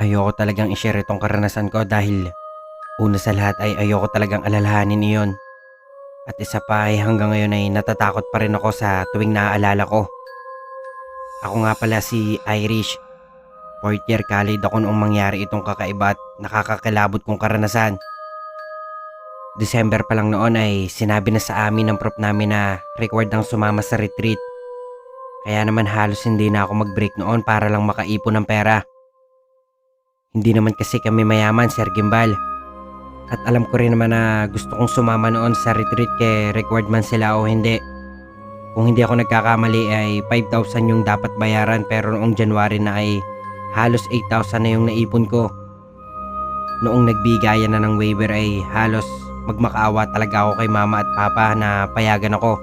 Ayoko talagang i-share itong karanasan ko dahil una sa lahat ay ayoko talagang alalahanin iyon. At isa pa ay hanggang ngayon ay natatakot pa rin ako sa tuwing naaalala ko. Ako nga pala si Irish. Fourth year college ako noong mangyari itong kakaiba at nakakakilabot kong karanasan. December pa lang noon ay sinabi na sa amin ng prof namin na required ang sumama sa retreat. Kaya naman halos hindi na ako mag-break noon para lang makaipon ng pera. Hindi naman kasi kami mayaman, Sir Gimbal. At alam ko rin naman na gusto kong sumama noon sa retreat kay required man sila o hindi. Kung hindi ako nagkakamali ay 5,000 yung dapat bayaran pero noong January na ay halos 8,000 na yung naipon ko. Noong nagbigayan na ng waiver ay halos magmakaawa talaga ako kay mama at papa na payagan ako.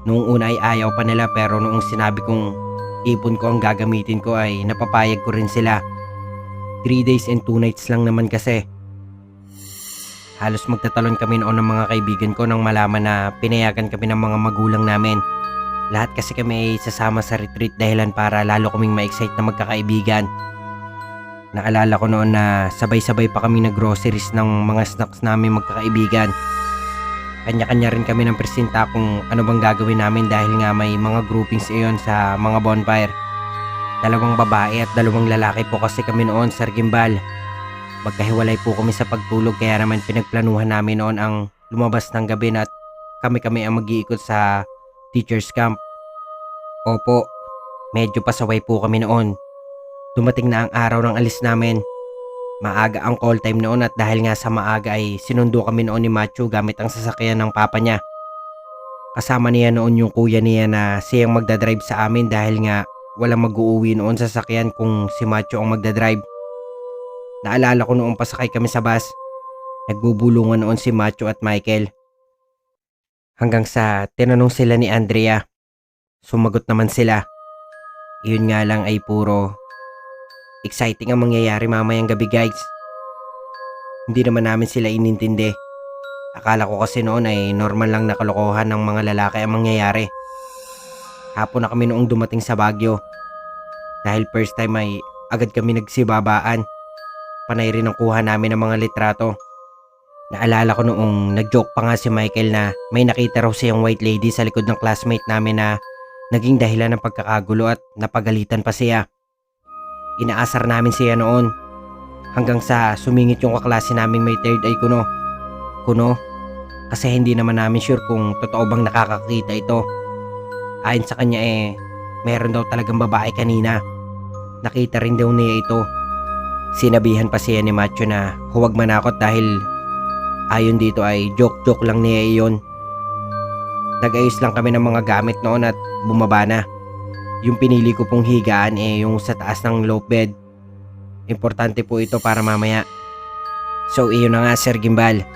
Noong una ay ayaw pa nila pero noong sinabi kong ipon ko ang gagamitin ko ay napapayag ko rin sila. 3 days and 2 nights lang naman kasi. Halos magtatalon kami noon ng mga kaibigan ko nang malaman na pinayagan kami ng mga magulang namin. Lahat kasi kami ay sasama sa retreat dahilan para lalo kaming ma-excite na magkakaibigan. Naalala ko noon na sabay-sabay pa kami nag-groceries ng mga snacks namin magkakaibigan. Kanya-kanya rin kami ng presenta kung ano bang gagawin namin dahil nga may mga groupings iyon sa mga bonfire. 2 babae at 2 lalaki po kasi kami noon, Sir Gimbal. Magkahiwalay po kami sa pagtulog kaya naman pinagplanuhan namin noon ang lumabas ng gabi na at kami ang mag-iikot sa teacher's camp. Opo, medyo pasaway po kami noon. Dumating na ang araw ng alis namin. Maaga ang call time noon at dahil nga sa maaga ay sinundo kami noon ni Machu gamit ang sasakyan ng papa niya. Kasama niya noon yung kuya niya na siyang magdadrive sa amin dahil nga walang mag-uuwi noon sa sasakyan kung si Machu ang magdadrive. Naalala ko noong pasakay kami sa bus, nagbubulungan noon si Macho at Michael. Hanggang sa tinanong sila ni Andrea. Sumagot naman sila. Iyon nga lang ay puro exciting ang mangyayari mamayang gabi, guys. Hindi naman namin sila inintindi. Akala ko kasi noon ay normal lang na kalokohan ng mga lalaki ang mangyayari. Hapon na kami noong dumating sa Baguio. Dahil first time ay agad kami nagsibabaan. Panay rin ang kuha namin ng mga litrato. Naalala ko noong nag-joke pa nga si Michael na may nakita raw siyang white lady sa likod ng classmate namin na naging dahilan ng pagkakagulo at napagalitan pa siya. Inaasar namin siya noon hanggang sa sumingit yung kaklase naming may third eye kuno. Kuno? Kasi hindi naman namin sure kung totoo bang nakakakita ito. Ayon sa kanya meron daw talagang babae kanina. Nakita rin daw niya ito. Sinabihan pa siya ni Macho na huwag manakot dahil ayon dito ay joke-joke lang niya iyon. Nag-ayos lang kami ng mga gamit noon at bumaba na. Yung pinili ko pong higaan yung sa taas ng low bed. Importante po ito para mamaya. So iyon na nga, Sir Gimbal.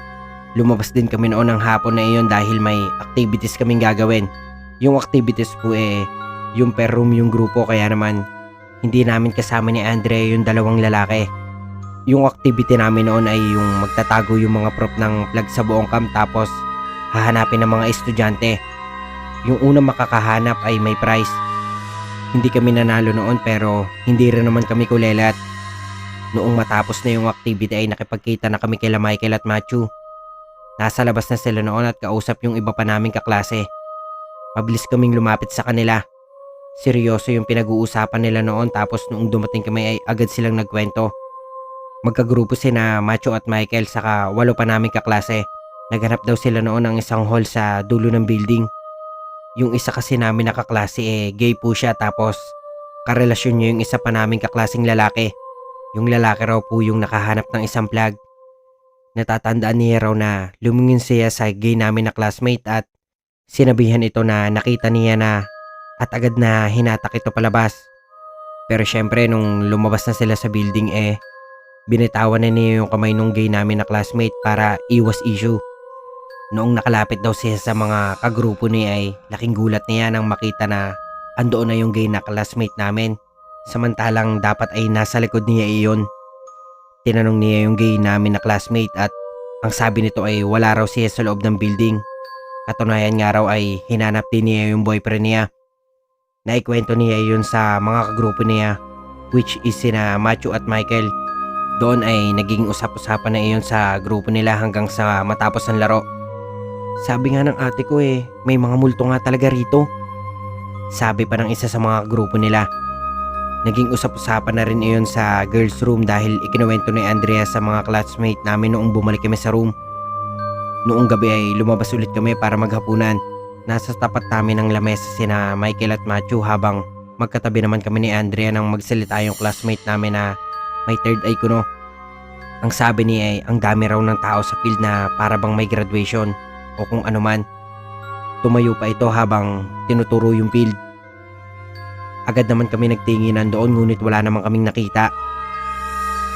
Lumabas din kami noon ng hapon na iyon dahil may activities kaming gagawin. Yung activities po yung per room yung grupo kaya naman hindi namin kasama ni Andrea yung 2 lalaki. Yung activity namin noon ay yung magtatago yung mga prop ng flag sa buong camp tapos hahanapin ng mga estudyante. Yung unang makakahanap ay may prize. Hindi kami nanalo noon pero hindi rin naman kami kulelat. Noong matapos na yung activity ay nakipagkita na kami kila Michael at Machu. Nasa labas na sila noon at kausap yung iba pa naming kaklase. Mabilis kaming lumapit sa kanila. Seryoso yung pinag-uusapan nila noon tapos noong dumating kami ay agad silang nagkwento. Magkagrupo sina Macho at Michael saka 8 pa naming kaklase. Naghanap daw sila noon ng isang hall sa dulo ng building. Yung isa kasi namin na kaklase gay po siya tapos karelasyon niya yung isa pa naming kaklaseng lalaki. Yung lalaki raw po yung nakahanap ng isang flag. Natatandaan niya raw na lumingin siya sa gay namin na classmate at sinabihan ito na nakita niya na at agad na hinatak ito palabas. Pero syempre nung lumabas na sila sa building binitawan na niya yung kamay nung gay namin na classmate para iwas issue. Noong nakalapit daw siya sa mga kagrupo niya ay laking gulat niya nang makita na andoon na yung gay na classmate namin. Samantalang dapat ay nasa likod niya iyon. Tinanong niya yung gay namin na classmate at ang sabi nito ay wala raw siya sa loob ng building. Katunayan nga raw ay hinanap din niya yung boyfriend niya. Naikwento niya yun sa mga kagrupo niya which is sina Matthew at Michael. Doon ay naging usap-usapan na iyon sa grupo nila hanggang sa matapos ang laro. Sabi nga ng ate ko may mga multo nga talaga rito. Sabi pa ng isa sa mga grupo nila. Naging usap-usapan na rin iyon sa girls room dahil ikinuwento ni Andrea sa mga classmate namin noong bumalik kami sa room. Noong gabi ay lumabas ulit kami para maghapunan. Nasa tapat namin ng lamesa sina Michael at Matthew habang magkatabi naman kami ni Andrea nang magsalita yung classmate namin na may third eye kuno. Ang sabi niya ay ang dami raw ng tao sa field na para bang may graduation o kung ano man. Tumayo pa ito habang tinuturo yung field. Agad naman kami nagtinginan doon ngunit wala naman kaming nakita.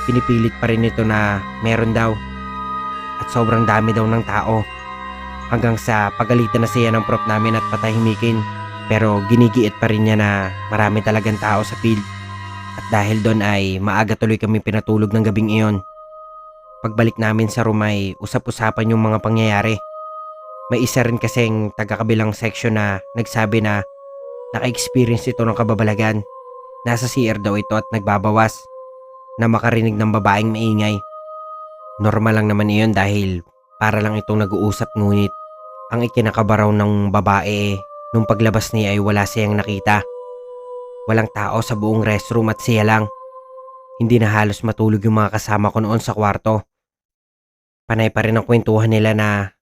Pinipilit pa rin ito na meron daw at sobrang dami daw ng tao. Hanggang sa pagalitan na siya ng prop namin at patahimikin. Pero ginigiit pa rin niya na marami talagang tao sa field. At dahil doon ay maaga tuloy kami pinatulog ng gabing iyon. Pagbalik namin sa room ay usap-usapan yung mga pangyayari. May isa rin kasing taga-kabilang section na nagsabi na naka-experience ito ng kababalagan. Nasa CR daw ito at nagbabawas na makarinig ng babaeng maingay. Normal lang naman iyon dahil para lang itong nag-uusap ngunit ang ikinakabaraw ng babae nung paglabas niya ay wala siyang nakita. Walang tao sa buong restroom at siya lang. Hindi na halos matulog yung mga kasama ko noon sa kwarto. Panay pa rin ang kwentuhan nila na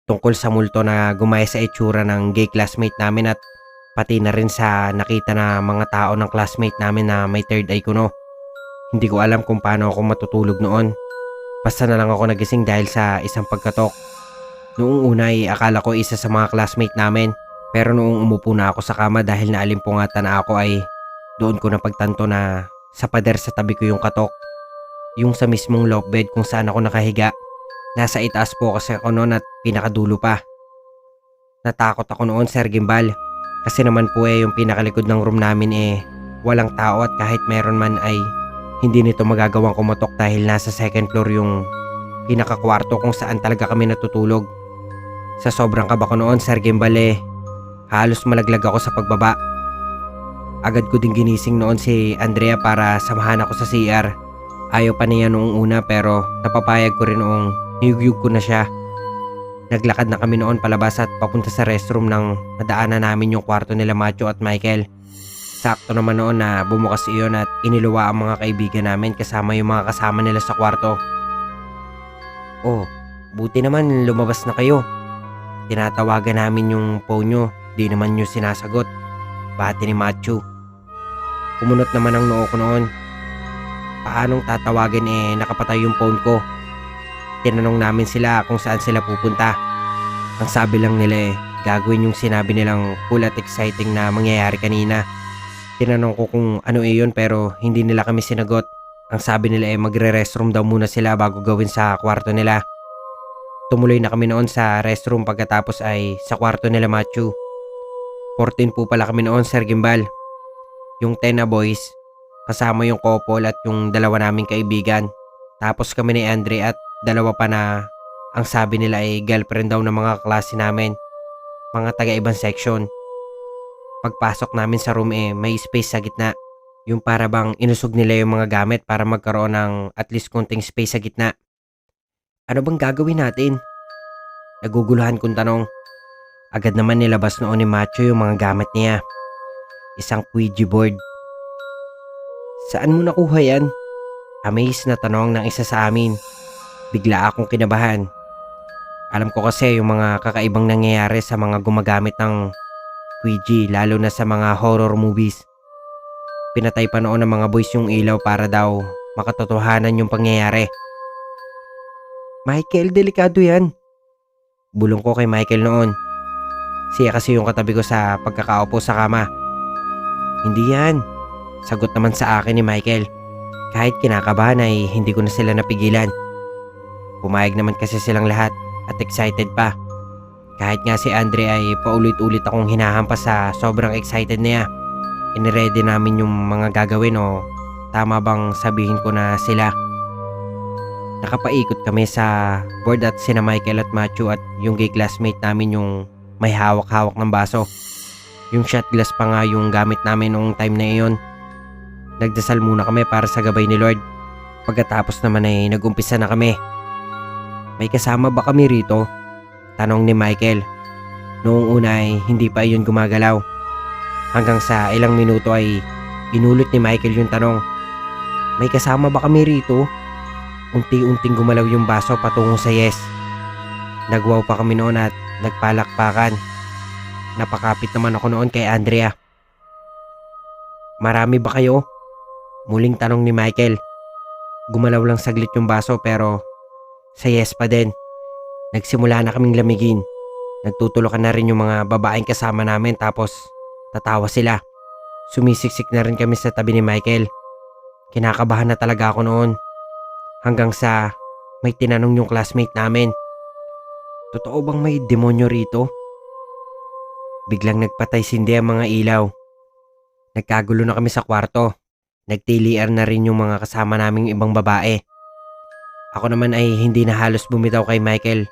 tungkol sa multo na gumaya sa itsura ng gay classmate namin at pati na rin sa nakita na mga tao ng classmate namin na may third eye kuno. Hindi ko alam kung paano ako matutulog noon. Basta na lang ako nagising dahil sa isang pagkatok. Noong una ay akala ko isa sa mga classmate namin. Pero noong umupo na ako sa kama dahil naalimpungatan na ako ay doon ko napagtanto na sa pader sa tabi ko yung katok. Yung sa mismong loft bed kung saan ako nakahiga. Nasa itaas po kasi ako noon at pinakadulo pa. Natakot ako noon, Sir Gimbal. Kasi naman po yung pinakalikod ng room namin walang tao at kahit meron man ay hindi nito magagawang kumatok dahil nasa second floor yung pinakakwarto kung saan talaga kami natutulog. Sa sobrang kaba ko noon, Sir Gimbal halos malaglag ako sa pagbaba. Agad ko din ginising noon si Andrea para samahan ako sa CR. Ayaw pa niya noong una pero napapayag ko rin noong niyugyug ko na siya. Naglakad na kami noon palabas at papunta sa restroom nang nadaanan namin yung kwarto nila Matthew at Michael. Sakto naman noon na bumukas iyon at iniluwa ang mga kaibigan namin kasama yung mga kasama nila sa kwarto. Oh, buti naman lumabas na kayo. Tinatawagan namin yung phone nyo. Di naman nyo sinasagot. Bati ni Matthew. Kumunot naman ang noo ko noon. Paanong tatawagin nakapatay yung phone ko? Tinanong namin sila kung saan sila pupunta. Ang sabi lang nila gagawin yung sinabi nilang cool at exciting na mangyayari kanina. Tinanong ko kung ano iyon pero hindi nila kami sinagot. Ang sabi nila magre-restroom daw muna sila bago gawin sa kwarto nila. Tumuloy na kami noon sa restroom pagkatapos ay sa kwarto nila Matthew. 14 po pala kami noon, Sir Gimbal. Yung 10 na boys, kasama yung couple at yung dalawa naming kaibigan. Tapos kami ni Andre at dalawa pa na ang sabi nila ay girlfriend daw ng mga klase namin. Mga taga-ibang section. Pagpasok namin sa room may space sa gitna. Yung para bang inusog nila yung mga gamit para magkaroon ng at least konting space sa gitna. Ano bang gagawin natin? Naguguluhan kong tanong. Agad naman nilabas noon ni Matthew yung mga gamit niya. Isang Ouija board. Saan mo nakuha yan? Amazed na tanong ng isa sa amin. Bigla akong kinabahan. Alam ko kasi yung mga kakaibang nangyayari sa mga gumagamit ng Ouija lalo na sa mga horror movies. Pinatay pa noon ng mga boys yung ilaw para daw makatotohanan yung pangyayari. Michael, delikado yan. Bulong ko kay Michael noon. Siya kasi yung katabi ko sa pagkakaupo sa kama. Hindi yan. Sagot naman sa akin ni Michael. Kahit kinakabahan ay hindi ko na sila napigilan. Pumayag naman kasi silang lahat at excited pa. Kahit nga si Andre ay paulit-ulit akong hinahampas sa sobrang excited niya. Iniready namin yung mga gagawin o tama bang sabihin ko na sila. Nakapaikot kami sa board at sina Michael at Matthew at yung gay classmate namin yung may hawak-hawak ng baso. Yung shot glass pa nga yung gamit namin noong time na iyon. Nagdasal muna kami para sa gabay ni Lord. Pagkatapos naman ay nag-umpisa na kami. May kasama ba kami rito? Tanong ni Michael. Noong una ay hindi pa iyon gumagalaw. Hanggang sa ilang minuto ay inulit ni Michael yung tanong. May kasama ba kami rito? Unti-unting gumalaw yung baso patungo sa yes. Nagwaw pa kami noon at nagpalakpakan. Napakapit naman ako noon kay Andrea. Marami ba kayo? Muling tanong ni Michael. Gumalaw lang saglit yung baso pero sa yes pa din. Nagsimula na kaming lamigin. Nagtutulukan na rin yung mga babaeng kasama namin tapos tatawa sila. Sumisiksik na rin kami sa tabi ni Michael. Kinakabahan na talaga ako noon. Hanggang sa may tinanong yung classmate namin. Totoo bang may demonyo rito? Biglang nagpatay sindi ang mga ilaw. Nagkagulo na kami sa kwarto. Nagtilian na rin yung mga kasama naming ibang babae. Ako naman ay hindi na halos bumitaw kay Michael.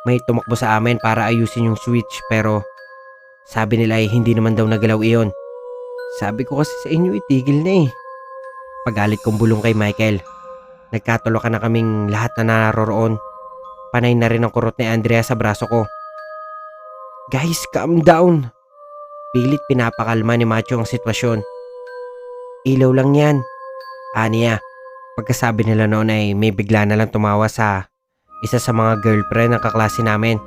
May tumakbo sa amin para ayusin yung switch pero sabi nila ay hindi naman daw nagalaw iyon. Sabi ko kasi sa inyo itigil na eh. Pagalit kong bulong kay Michael. Nagkatulakan na kaming lahat na naroroon. Panay na rin ang kurot ni Andrea sa braso ko. Guys, calm down. Pilit pinapakalma ni Macho ang sitwasyon. Ilaw lang yan. Aniya. Pagkasabi nila noon ay may bigla na lang tumawa sa isa sa mga girlfriend ng kaklase namin.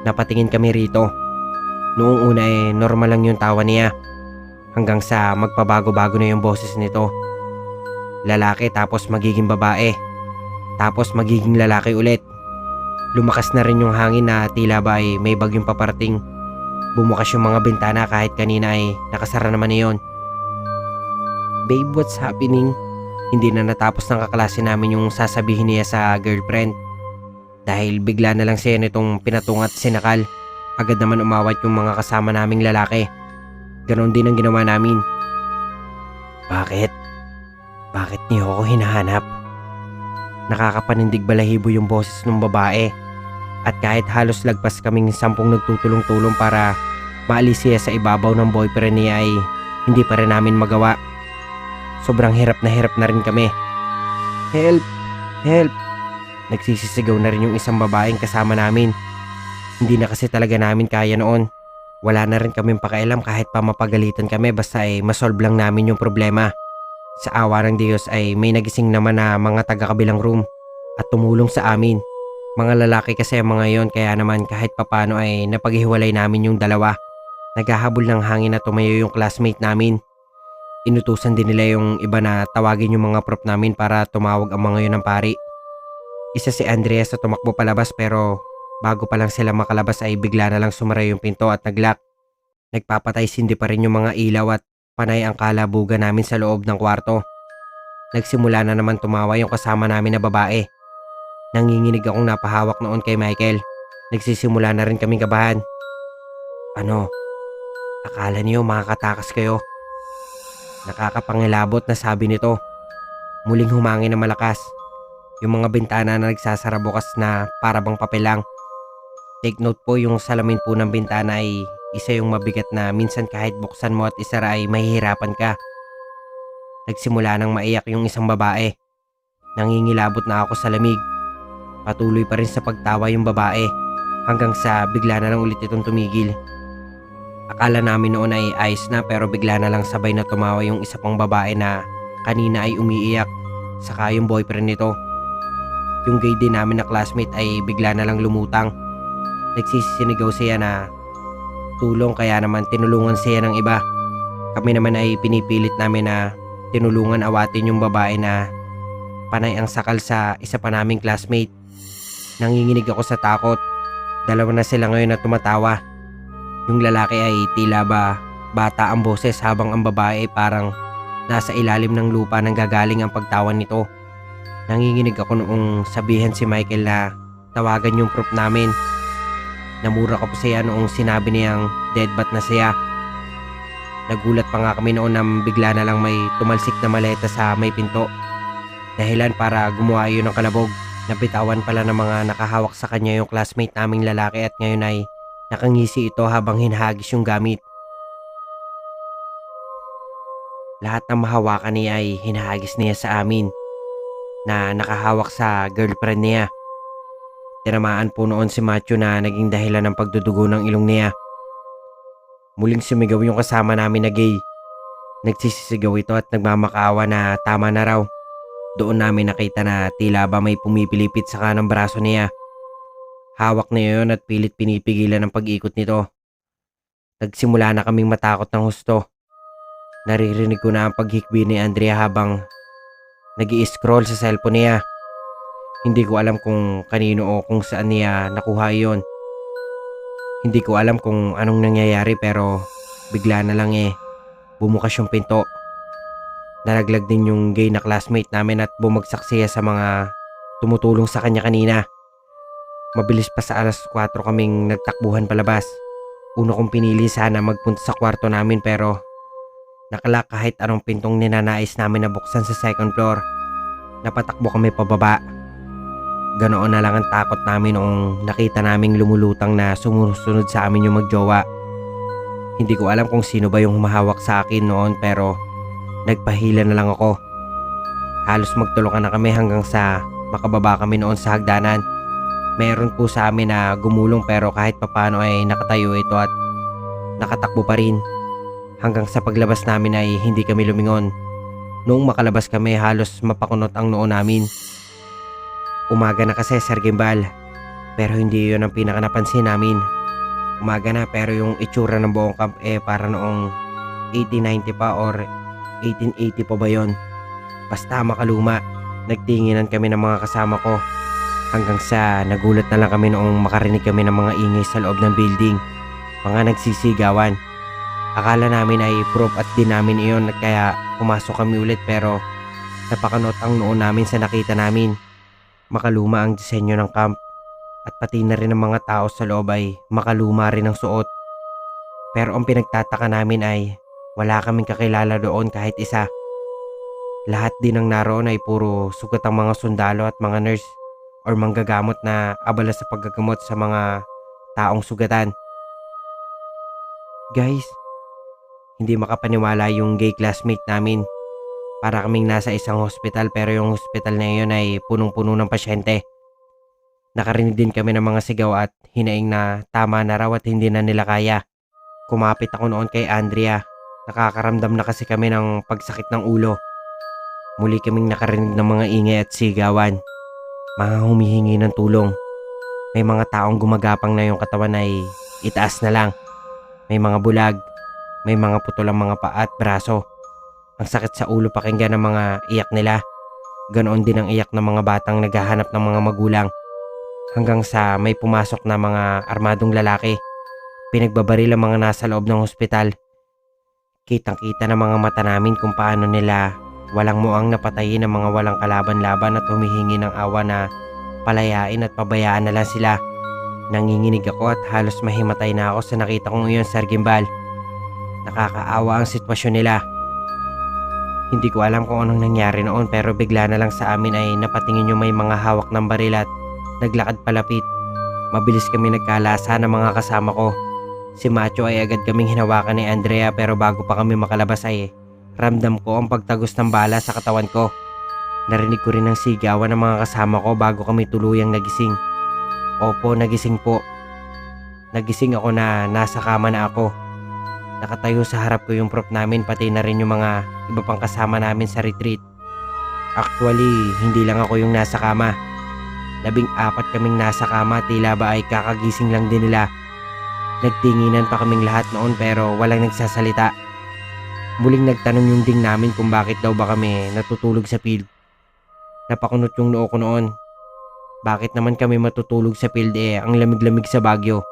Napatingin kami rito. Noong una ay normal lang yung tawa niya. Hanggang sa magpabago-bago na yung boses nito. Lalaki tapos magiging babae. Tapos magiging lalaki ulit. Lumakas na rin yung hangin na tila ba ay may bagyong paparating. Bumukas yung mga bintana kahit kanina ay nakasara naman iyon. Babe, what's happening? Hindi na natapos ng kaklase namin yung sasabihin niya sa girlfriend. Dahil bigla na lang siya nitong pinatungat sinakal. Agad naman umawat yung mga kasama naming lalaki. Ganon din ang ginawa namin. Bakit? Bakit niyo ako hinahanap? Nakakapanindig balahibo yung boses ng babae. At kahit halos lagpas kaming 10 nagtutulong-tulong para maalis siya sa ibabaw ng boyfriend niya ay hindi pa rin namin magawa. Sobrang hirap na rin kami. Help! Help! Nagsisisigaw na rin yung isang babaeng kasama namin. Hindi na kasi talaga namin kaya noon. Wala na rin kaming pakialam kahit pa mapagalitan kami basta ay masolve lang namin yung problema. Sa awa ng Diyos ay may nagising naman na mga taga-kabilang room at tumulong sa amin. Mga lalaki kasi ang mga yon kaya naman kahit papano ay napaghiwalay namin yung dalawa. Naghahabol ng hangin na tumayo yung classmate namin. Inutusan din nila yung iba na tawagin yung mga prop namin para tumawag ang mga yun ng pari. Isa si Andrea sa tumakbo palabas pero bago pa lang sila makalabas ay bigla na lang sumara yung pinto at naglock. Nagpapatay sindi pa rin yung mga ilaw at panay ang kalabugan namin sa loob ng kwarto. Nagsimula na naman tumawa yung kasama namin na babae. Nanginginig akong napahawak noon kay Michael. Nagsisimula na rin kaming kabahan. Ano? Akala niyo makakatakas kayo? Nakakapangilabot na sabi nito. Muling humangin na malakas. Yung mga bintana na nagsasara bukas na para bang papel lang. Take note po, yung salamin po ng bintana ay isa yung mabigat na minsan kahit buksan mo at isara ay mahihirapan ka. Nagsimula nang maiyak yung isang babae. Nangingilabot na ako sa lamig. Patuloy pa rin sa pagtawa yung babae hanggang sa bigla na lang ulit itong tumigil. Akala namin noon ay ayos na pero bigla na lang sabay na tumawa yung isa pang babae na kanina ay umiiyak, saka yung boyfriend nito. Yung gay din namin na classmate ay bigla na lang lumutang. Nagsisinigaw siya na tulong kaya naman tinulungan siya ng iba. Kami naman ay pinipilit namin na tinulungan awatin yung babae na panay ang sakal sa isa pa naming classmate. Nanginginig ako sa takot. Dalawa na sila ngayon na tumatawa. Yung lalaki ay tila ba bata ang boses habang ang babae ay parang nasa ilalim ng lupa nang gagaling ang pagtawan nito. Nanginginig ako noong sabihan si Michael na tawagan yung prop namin. Namura ko pa siya noong sinabi niyang deadbat na siya. Nagulat pa nga kami noon nang bigla na lang may tumalsik na maleta sa may pinto. Dahilan para gumawa yun ng kalabog. Nabitawan pala ng mga nakahawak sa kanya yung classmate naming lalaki at ngayon ay nakangisi ito habang hinahagis yung gamit. Lahat ng mahawakan niya ay hinahagis niya sa amin na nakahawak sa girlfriend niya. Tinamaan po noon si Matthew na naging dahilan ng pagdudugo ng ilong niya. Muling sumigaw yung kasama namin na gay. Nagsisisigaw ito at nagmamakaawa na tama na raw. Doon namin nakita na tila ba may pumipilipit sa kanang braso niya. Hawak niya yun at pilit pinipigilan ang pag-ikot nito. Nagsimula na kaming matakot ng husto. Naririnig ko na ang paghikbi ni Andrea habang nag-i-scroll sa cellphone niya. Hindi ko alam kung kanino o kung saan niya nakuha iyon. Hindi ko alam kung anong nangyayari pero bigla na lang bumukas yung pinto. Nalaglag din yung gay na classmate namin at bumagsak siya sa mga tumutulong sa kanya kanina. Mabilis pa sa alas 4 kaming nagtakbuhan palabas. Una kong pinili sana magpunta sa kwarto namin pero nakalak kahit anong pintong ninanais namin na buksan sa second floor. Napatakbo kami pababa. Ganoon na lang ang takot namin noong nakita naming lumulutang na sumusunod sa amin yung magjowa. Hindi ko alam kung sino ba yung humahawak sa akin noon pero nagpahila na lang ako. Halos magtulungan na kami hanggang sa makababa kami noon sa hagdanan. Meron po sa amin na gumulong pero kahit papano ay nakatayo ito at nakatakbo pa rin. Hanggang sa paglabas namin ay hindi kami lumingon. Noong makalabas kami halos mapakunot ang noo namin. Umaga na kasi, Sir Gimbal. Pero hindi yun ang pinaka napansin namin. Umaga na pero yung itsura ng buong camp para noong 1890 pa or 1880 pa ba yun. Basta makaluma. Nagtinginan kami ng mga kasama ko. Hanggang sa nagulat na lang kami noong makarinig kami ng mga ingay sa loob ng building. Mga nagsisigawan. Akala namin ay proof at din namin iyon kaya pumasok kami ulit pero napakanot ang noo namin sa nakita namin. Makaluma ang disenyo ng camp at pati na rin ang mga tao sa loob ay makaluma rin ang suot. Pero ang pinagtataka namin ay wala kaming kakilala doon kahit isa. Lahat din ng naroon ay puro sugat ang mga sundalo at mga nurse or manggagamot na abala sa paggagamot sa mga taong sugatan. Guys, hindi makapaniwala yung gay classmate namin. Para kaming nasa isang hospital pero yung hospital na iyon ay punong-puno ng pasyente. Nakarinig din kami ng mga sigaw at hinaing na tama na raw at hindi na nila kaya. Kumapit ako noon kay Andrea. Nakakaramdam na kasi kami ng pagsakit ng ulo. Muli kaming nakarinig ng mga ingay at sigawan. Mga humihingi ng tulong. May mga taong gumagapang na yung katawan ay itaas na lang. May mga bulag. May mga putol ang mga paa at braso. Ang sakit sa ulo pakinggan ng mga iyak nila. Ganoon din ang iyak ng mga batang naghahanap ng mga magulang. Hanggang sa may pumasok na mga armadong lalaki. Pinagbabaril ang mga nasa loob ng hospital. Kitang-kita ng mga mata namin kung paano nila walang muang napatayin ang mga walang kalaban-laban at humihingi ng awa na palayain at pabayaan na lang sila. Nanginginig ako at halos mahimatay na ako sa nakita kong iyon, Sir Gimbal. Nakakaawa ang sitwasyon nila. Hindi ko alam kung anong nangyari noon pero bigla na lang sa amin ay napatingin yung may mga hawak ng baril at naglakad palapit. Mabilis kami nagkalasa ng mga kasama ko. Si Macho ay agad kaming hinawakan ni Andrea pero bago pa kami makalabas ay ramdam ko ang pagtagos ng bala sa katawan ko. Narinig ko rin ang sigawan ng mga kasama ko bago kami tuluyang nagising. Opo, nagising po. Nagising ako na nasa kama na ako. Nakatayo sa harap ko yung prop namin pati na rin yung mga iba pang kasama namin sa retreat. Actually, hindi lang ako yung nasa kama. 14 kaming nasa kama, tila ba ay kakagising lang din nila. Nagtinginan pa kaming lahat noon pero walang nagsasalita. Muling nagtanong yung ding namin kung bakit daw ba kami natutulog sa field. Napakunot yung noo ko noon. Bakit naman kami matutulog sa field ang lamig-lamig sa Baguio?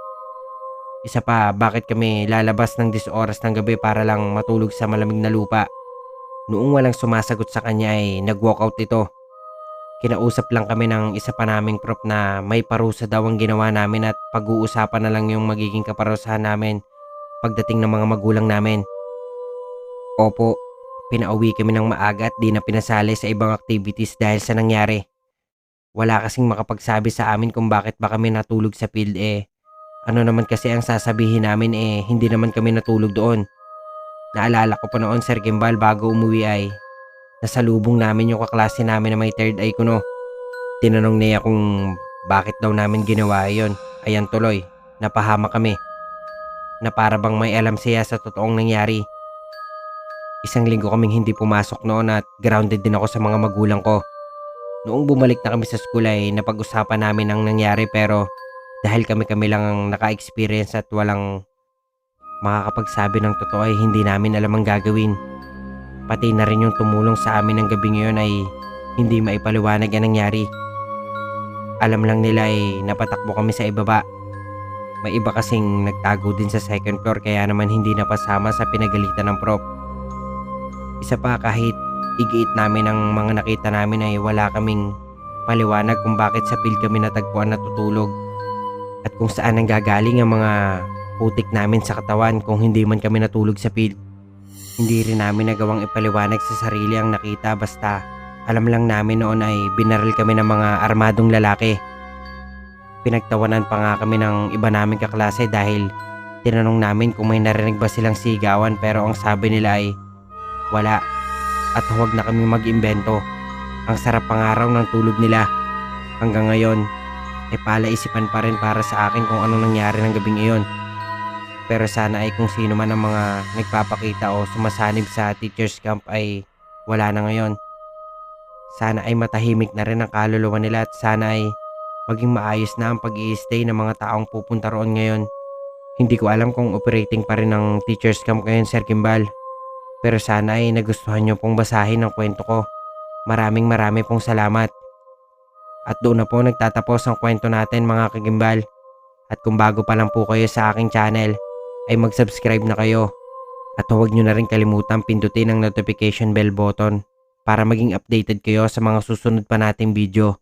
Isa pa, bakit kami lalabas ng 10 oras ng gabi para lang matulog sa malamig na lupa? Noong walang sumasagot sa kanya ay nag-walkout ito. Kinausap lang kami ng isa pa naming prop na may parusa daw ang ginawa namin at pag-uusapan na lang yung magiging kaparusahan namin pagdating ng mga magulang namin. Opo, pinauwi kami ng maaga at di na pinasali sa ibang activities dahil sa nangyari. Wala kasing makapagsabi sa amin kung bakit ba kami natulog sa field Ano naman kasi ang sasabihin namin hindi naman kami natulog doon. Naalala ko pa noon, Sir Gimbal, bago umuwi ay nasalubong namin yung kaklase namin na may third eye kuno. Tinanong niya kung bakit daw namin ginawa yon. Ayan tuloy, napahama kami na para bang may alam siya sa totoong nangyari. Isang linggo kaming hindi pumasok noon at grounded din ako sa mga magulang ko. Noong bumalik na kami sa school ay napag-usapan namin ang nangyari, pero dahil kami-kami lang ang naka-experience at walang makakapagsabi ng totoo ay hindi namin alam ang gagawin. Pati na rin yung tumulong sa amin ng gabi ngayon ay hindi maipaliwanag ang nangyari. Alam lang nila ay napatakbo kami sa ibaba. May iba kasing nagtago din sa second floor, kaya naman hindi napasama sa pinagalitan ng prop. Isa pa, kahit igiit namin ang mga nakita namin ay wala kaming paliwanag kung bakit sa field kami natagpuan natutulog at kung saan nanggagaling ang mga putik namin sa katawan kung hindi man kami natulog sa field. Hindi rin namin nagawang ipaliwanag sa sarili ang nakita, basta alam lang namin noon ay binaril kami ng mga armadong lalaki. Pinagtawanan pa nga kami ng iba naming kaklase dahil tinanong namin kung may narinig ba silang sigawan, pero ang sabi nila ay wala at huwag na kami mag-imbento. Ang sarap pangaraw ng tulog nila. Hanggang ngayon, palaisipan pa rin para sa akin kung anong nangyari ng gabing iyon. Pero sana ay kung sino man ang mga nagpapakita o sumasanib sa teacher's camp ay wala na ngayon. Sana ay matahimik na rin ang kaluluwa nila at sana ay maging maayos na ang pag-i-stay ng mga taong pupunta roon ngayon. Hindi ko alam kung operating pa rin ang teacher's camp ngayon, Sir Kimbal. Pero sana ay nagustuhan nyo pong basahin ang kwento ko. Maraming pong salamat. At doon na po nagtatapos ang kwento natin, mga kagimbal. At kung bago pa lang po kayo sa aking channel, ay mag-subscribe na kayo. At huwag nyo na rin kalimutang pindutin ang notification bell button para maging updated kayo sa mga susunod pa nating video.